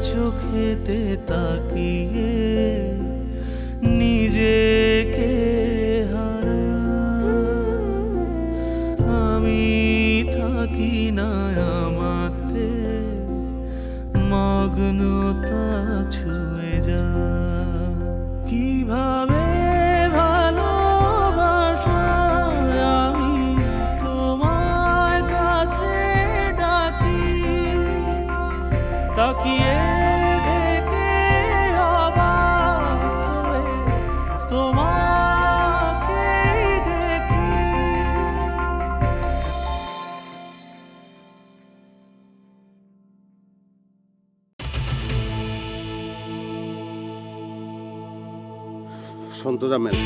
চোখেতে তাকিয়ে নিজেকে আমি থাকি না আমাতে মগ্নতা ছুঁয়ে যা কিভাবে ভালোবাসা আমি তোমার কাছে ডাকি তাকিয়ে দেখে অবাক হয়ে তোমাকে দেখি। সন্তরামেন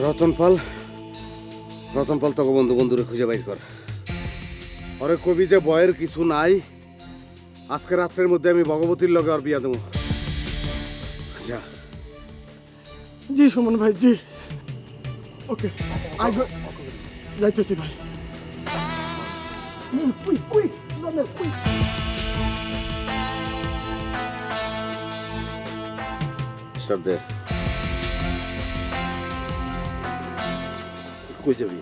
রতন পাল তোকে বন্ধুরে খুঁজে বাইর কর। ওরে কবি যে বয়ের কিছু নাই, আজকে রাত্রের মধ্যে আমি ভগবতীর লগে আর বিয়া দেবো। যা। জি সুমন ভাই, জি ওকে যাইতেছি ভাই। স্টপ দে। কই যাবি?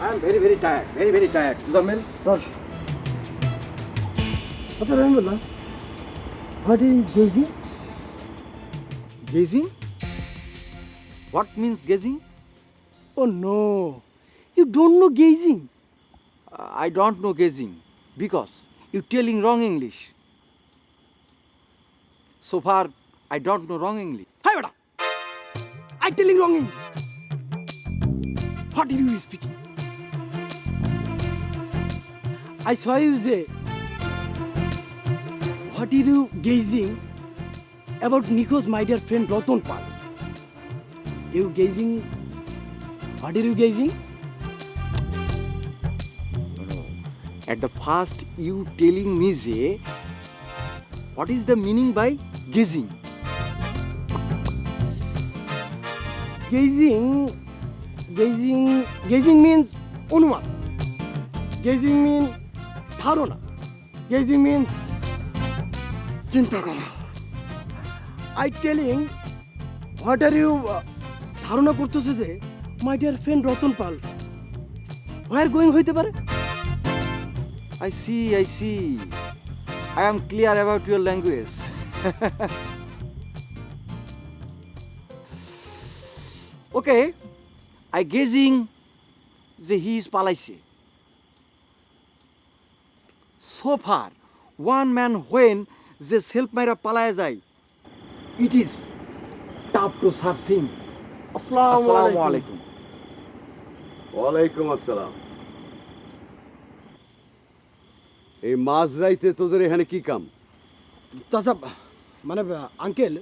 I am very, very tired. Very, very tired. Zamil? আচ্ছা Rahimullah, what is gazing? Gazing? What means gazing? ও no, you don't know gazing? I don't know gazing because you telling wrong English. So far, I don't know wrong English. Hi বেটা, I telling wrong English. What are you speaking? I saw you say what are you gazing about Nico's my dear friend Ratan Pal? You gazing? What are you gazing? At the first, you telling me say, what is the meaning by gazing? Gazing means অনুমান। Gazing means ধারণা। Gazing means চিন্তা করা। I telling what are you ধারণা করতেছে যে my dear friend Ratan Pal where going হইতে পারে? I see. I am clear about your language. Okay, I gazing যে he is পালাইছে। So far, one man when যে সেলফ মাইরা পালায় যায়, it is tough to search him. আসসালামু আলাইকুম। ওয়ালাইকুম আসসালাম। এই মাঝরাইতে তোদের এখানে কি কাম? চাচা মানে uncle,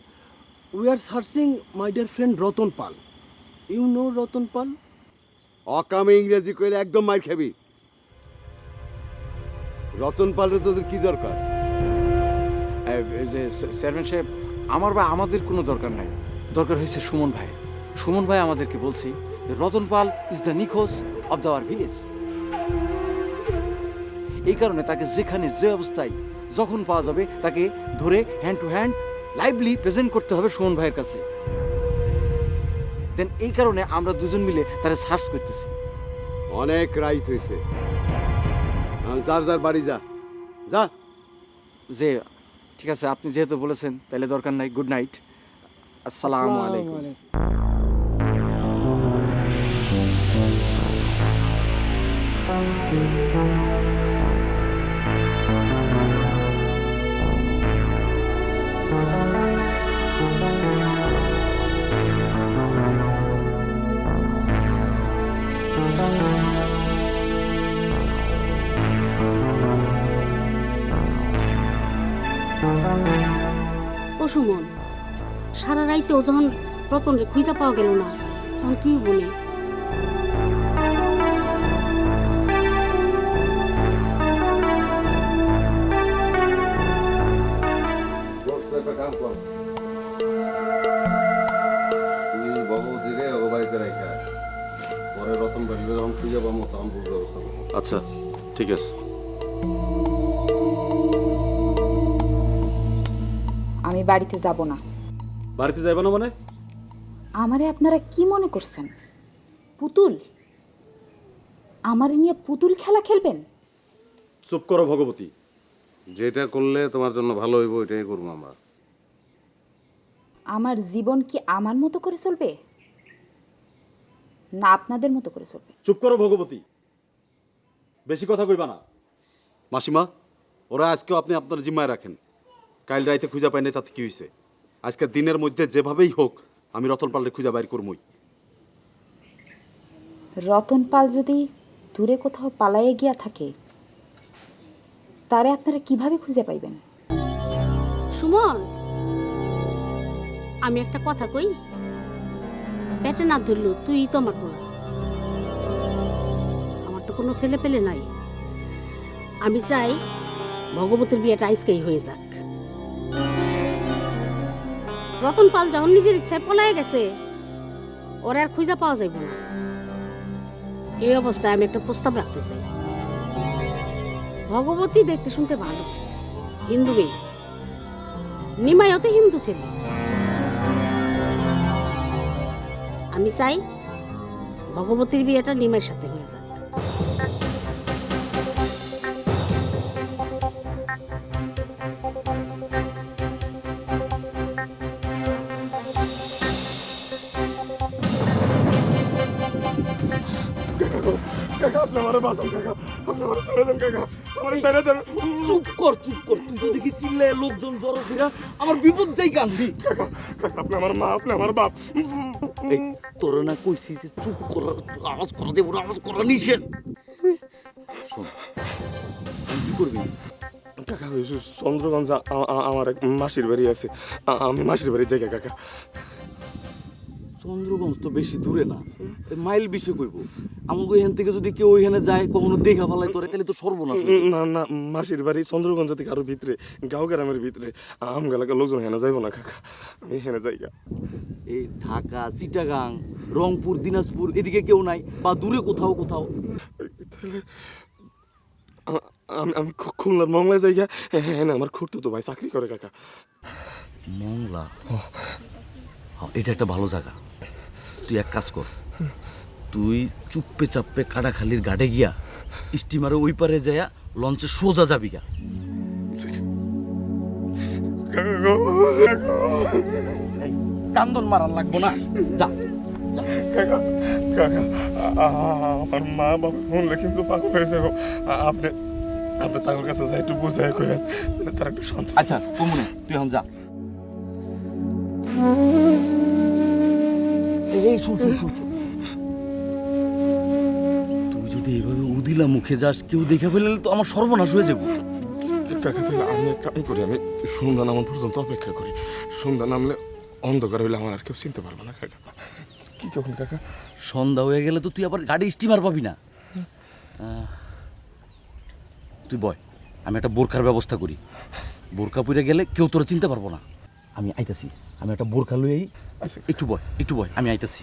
we are searching my dear friend Ratan Pal. You know Ratan Pal? অকামে ইংরেজি কইলে একদম মার খাবি। রতন পালের তোদের কি দরকার? যে চেয়ারম্যান সাহেব, আমার বা আমাদের কোনো দরকার নাই, দরকার হয়েছে সুমন ভাই। সুমন ভাই আমাদেরকে বলছে যে রতন পাল ইজ দ্য নিখোঁজ অফ দ্য আওয়ার ভিলেজ। এই কারণে তাকে যেখানে যে অবস্থায় যখন পাওয়া যাবে তাকে ধরে hand to hand lively present করতে হবে সুমন ভাইয়ের কাছে। দেন এই কারণে আমরা দুজন মিলে তারা সার্চ করতেছি। অনেক রাইত হয়েছে, যার যার বাড়ি যা যা। যে ঠিক আছে, আপনি যেহেতু বলেছেন তাহলে দরকার নাই। গুড নাইট, আসসালামু আলাইকুম। ও সুমন, সারা রাইতেও যখন রতনরে খুঁজা পাওয়া গেল না, তখন কি বলে? তুই ভগবতীরে ও বাড়িতে রাখা আচ্ছা ঠিক আছে। আমি বাড়িতে যাব না। বাড়িতে যাইবা না মানে? আমারে আপনারা কি মনে করছেন, পুতুল? আমারে নিয়ে পুতুল খেলা খেলবেন? চুপ করো ভগবতী। যেটা করলে তোমার জন্য ভালো হইব এটাই করবো আমরা। আমার জীবন কি আমার মতো করে চলবে, না আপনাদের মতো করে চলবে? চুপ করো ভগবতী, বেশি কথা কইবা না। মাসিমা, ওরা আজকেও আপনি আপনার জিম্মায় রাখেন। কাল রাইতে খুঁজা পাই নাই, তাতে কি হয়েছে? আজকের দিনের মধ্যে যেভাবেই হোক আমি রতন পালরে খুঁজা বাইর করবই। রতন পাল যদি দূরে কোথাও পালাইয়ে গিয়া থাকে, তারে আপনারা কিভাবে খুঁজে পাইবেন? সুমন, আমি একটা কথা কই, পেটে না ধরলো তুই তো আমার বল। আমার তো কোনো ছেলে পেলে নাই। আমি চাই ভগবতীর বিয়েটা আজকেই হয়ে যাক। রতন পাল যখন নিজের ইচ্ছায় পলায় গেছে, ওর আর খুঁজে পাওয়া যাইব না। এই অবস্থায় আমি একটা প্রস্তাব রাখতে চাই। ভগবতী দেখতে শুনতে ভালো, হিন্দু মেয়ে, নিমাইও তো হিন্দু ছেলে। আমি চাই ভগবতীর বিয়েটা নিমাইয়ের সাথে হয়ে যাক। কাকা আপনি আমারে বাঁচান কাকা, আপনি আমারে ছেড়ে দেন কাকা, আমারে ছেড়ে দেন। চুপ কর চুপ কর, তুই তো দেখি চিল্লায় লোকজন জড়ো ফিরা আমার বিপদ যাই কানবি। কাকা কাকা আপনি আমার মা, আপনি আমার বাপ। এই তোর না কইছি যে চুপ করার, আওয়াজ করা দেবো না, আওয়াজ করা নিষেধ। শোন, আমি কি করবি? কাকা ওই যে চন্দ্রগঞ্জ আমার এক মাসির বাড়ি আছে, আমি মাসির বাড়ি যাই কাকা। চন্দ্রগঞ্জ তো বেশি দূরে না, মাইল বেশি কইব। আমাকে এখান থেকে যদি কেউ ওইখানে যায়, কখনো দেখা ফেলাই তোরে, তাহলে তো সর্বনাশ হয়ে যাবে। না না, মাসির বাড়ি চন্দ্রগঞ্জ থেকে আরো ভিতরে, গাঁও গ্রামের ভিতরে। আমগালাকে লোকজন হেনে যাইব না কাকা, আমি হেনে যাই গা। এই ঢাকা, চিটাগাং, রংপুর, দিনাজপুর এদিকে কেউ নাই, বা দূরে কোথাও কোথাও। তাহলে আমি খুলনার মংলায় যাই গা, হ্যাঁ আমার খুঁড়তো ভাই চাকরি করে কাকা। মংলা, এটা একটা ভালো জায়গা। তুই এক কাজ কর, তুই চুপপে চাপ্পে কাটাখালির ঘাটে গিয়া স্টিমারে ওই পারে যাইয়া লঞ্চে সোজা যাবি গা। কান্দন মারার লাগবো না, যা। কাকা কাকা আমার মা বাবা শুনলে কিন্তু পাগল হয়ে যাবো। আপনি আপনি তাদের কাছে যাই একটু বোঝাই করেন, তার একটু শান্ত। আচ্ছা কমুনে, তুই এখন যা। এই শুন শুন শুন শুন, তুই যদি এইভাবে উদিলা মুখে যাস, কেউ দেখে ফেললে তো আমার সর্বনাশ হয়ে যাবো। কাকা তাহলে আমি এক কাম করি, আমি সন্ধ্যা নামার পর্যন্ত অপেক্ষা করি। সন্ধ্যা নামলে অন্ধকার হইলে আমার আর কেউ চিনতে পারবো না কাকা। কি কখন কাকা? সন্ধ্যা হয়ে গেলে তো তুই আবার গাড়ি স্টিমার পাবি না। তুই বয়, আমি একটা বোরখার ব্যবস্থা করি। বোরখা পরে গেলে কেউ তোরা চিনতে পারবো না। আমি আইতাছি, আমি একটা বোরখা লই আই। একটু বয়, একটু বয়, আমি আইতাছি।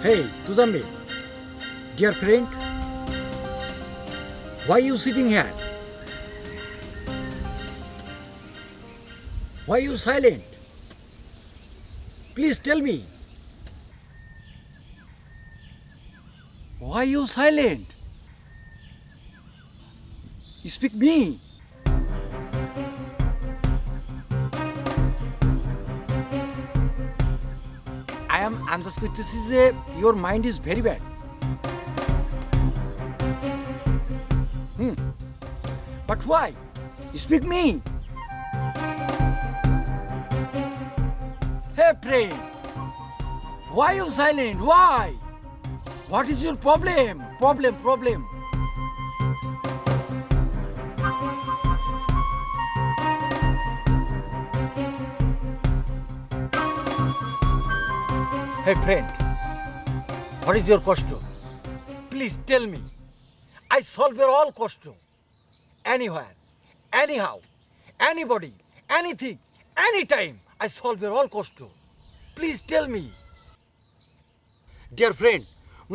Hey, Tuzambi, dear friend, why are you sitting here? Why are you silent? Please tell me. Why are you silent? Speak me. I am আন্দাজ করতেছি যে your mind is very bad. But why? Speak me. Hey, Prem. Why you silent? Why? What is your problem? Problem. Hey, friend. What is your question? Please tell me. I solve your all question. Anywhere, anyhow, anybody, anything, anytime, I solve your all question. Please tell me. Dear friend,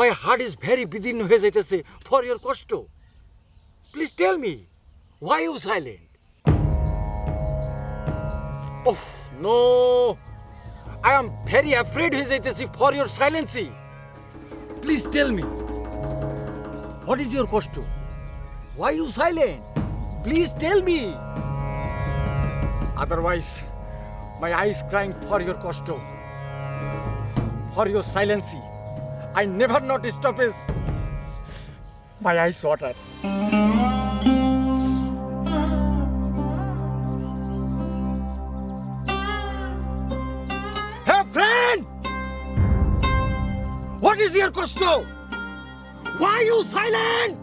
my heart is very within হয়ে যাইতেছে for your কষ্ট. Please tell me, why you silent? Oh, no. I am very afraid হয়ে যাইতেছি for your silency. Please tell me, what is your কষ্ট? Why you silent? Please tell me. Otherwise, my eyes crying for your কষ্ট, for your silency. I never not stop is my eyes water. Hey friend, what is your কষ্ট? Why you silent?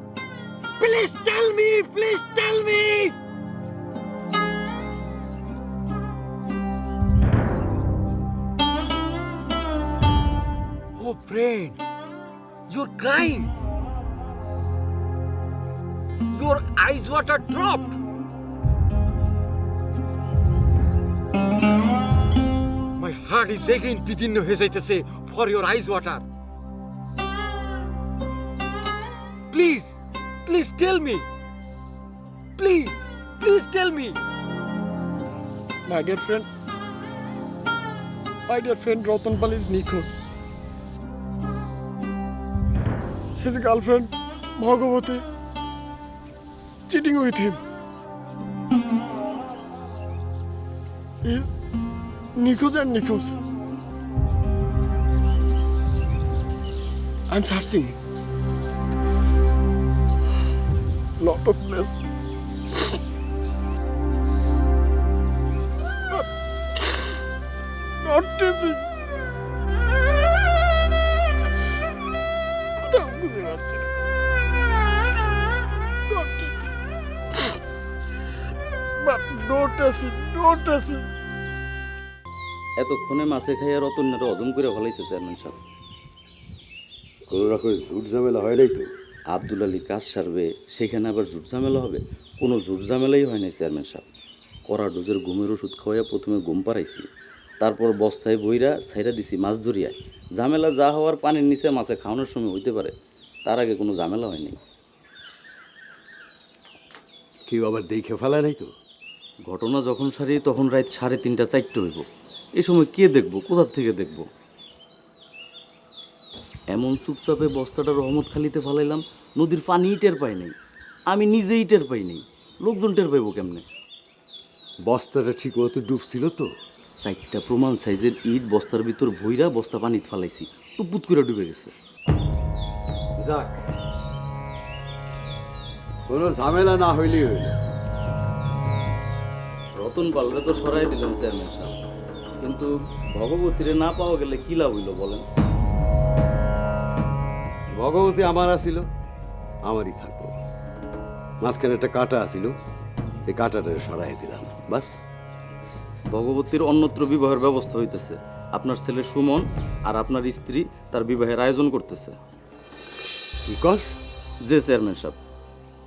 Please tell me, please tell me. Oh, friend, you're crying. Your eyes water dropped. My heart is again within হয়ে যাইতেছে for your eyes water. Please tell me. Please tell me. My dear friend Ratan Pal is নিখোঁজ. His girlfriend Bhagavati cheating with him. He's নিখোঁজ and নিখোঁজ. I'm searching. Lot of place. Not tracing. কোথাও খুঁজে পাচ্ছি না. Not tracing. But no tracing. এতক্ষণে মাছে খাইয়া রতনের হজম করে ফেলাইছে চেয়ারম্যান সাহেব। কোনো রকম ঝুট ঝামেলা হয় নাই তো? আব্দুল আলী কাজ সারবে, সেখানে আবার ঝুট ঝামেলা হবে? কোনো ঝুট ঝামেলাই হয় নাই চেয়ারম্যান সাহেব। কড়া ডোজের ঘুমের ওষুধ খাওয়াইয়া প্রথমে ঘুম পাড়াইছি, তারপর বস্তায় বইরা ছাইরা দিছি মাছ ধরিয়ায়। ঝামেলা যা হওয়ার পানির নিচে মাছে খাওয়ানোর সময় হইতে পারে, তার আগে কোনো ঝামেলা হয়নি। কেউ আবার দেখে ফেলা নাই তো? ঘটনা যখন সারি তখন রাত 3:30 4টা হইব। এই সময় কে দেখবো, কোথার থেকে দেখবো? এমন চুপচাপে বস্তাটা রহমতখালিতে ফালাইলাম, নদীর পানি টের পাই নাই, আমি নিজেই টের পাই নাই, লোকজন টের পাইব কেমনে? বস্তাটা ঠিক মতো ডুবছিল তো? 4টা প্রমাণ সাইজের ইট বস্তার ভিতর ভইরা বস্তা পানিতে ফালাইছি, টুপুত করে ডুবে গেছে। যাক, কোনো ঝামেলা না হইলেই হইল। রতন পালরে তো সরাই দিলেন চেয়ারম্যান সাহেব, কিন্তু ভগবতীরে না পাওয়া গেলে কি লাভ হইল বলেন? ভগবতী আমার আসিল, আমারই থাকবো। মাঝখানে একটা কাঁটা আসিল, এই কাঁটাটা সরাই দিলাম, বাস। ভগবতীর অন্যত্র বিবাহের ব্যবস্থা হইতেছে। আপনার ছেলে সুমন আর আপনার স্ত্রী তার বিবাহের আয়োজন করতেছে। কি কস? যে চেয়ারম্যান সাহেব,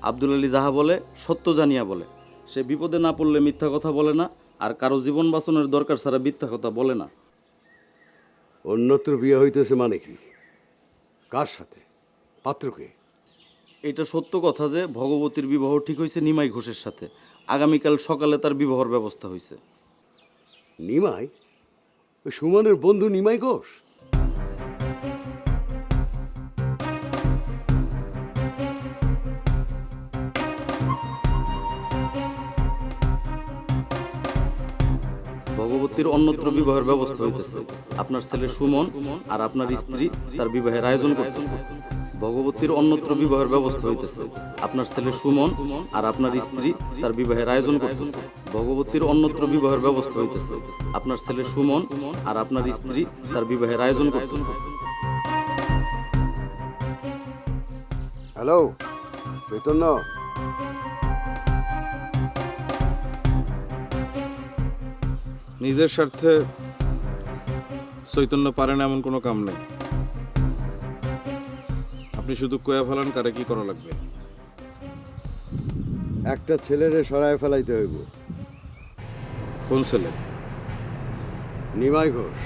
আব্দুল আলী যাহা বলে সত্য জানিয়া বলে। সে বিপদে না পড়লে মিথ্যা কথা বলে না, আর কারো জীবন বাঁচানোর দরকার ছাড়া মিথ্যা কথা বলে না। অন্যত্র বিয়ে হইতেছে মানে কি? কার সাথে? পাত্রকে? এটা সত্য কথা যে ভগবতীর বিবাহ ঠিক হয়েছে নিমাই ঘোষের সাথে। আগামীকাল সকালে তার বিবাহের ব্যবস্থা হয়েছে। নিমাই? ওই সুমনের বন্ধু নিমাই ঘোষ? ভগবতীর অন্যত্র বিবাহের ব্যবস্থা হইতেছে। আপনার ছেলে সুমন আর আপনার স্ত্রী তার বিবাহের আয়োজন করতেছে। ভগবতীর অন্যত্র বিবাহের ব্যবস্থা হইতেছে। আপনার ছেলে সুমন আর আপনার স্ত্রী তার বিবাহের আয়োজন করতেছে। ভগবতীর অন্যত্র বিবাহের ব্যবস্থা হইতেছে। আপনার ছেলে সুমন আর আপনার স্ত্রী তার বিবাহের আয়োজন করতেছে। হ্যালো চৈতন্য, নিজের স্বার্থে চৈতন্য পারে না এমন কোনো কাম নেই। আপনি শুধু কয়া ফেলান কারে কি করা লাগবে। একটা ছেলেরে সরায় ফেলাইতে হইব। কোন ছেলে? নিমাই ঘোষ।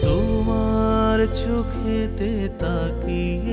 তোমার চোখেতে তাকিয়ে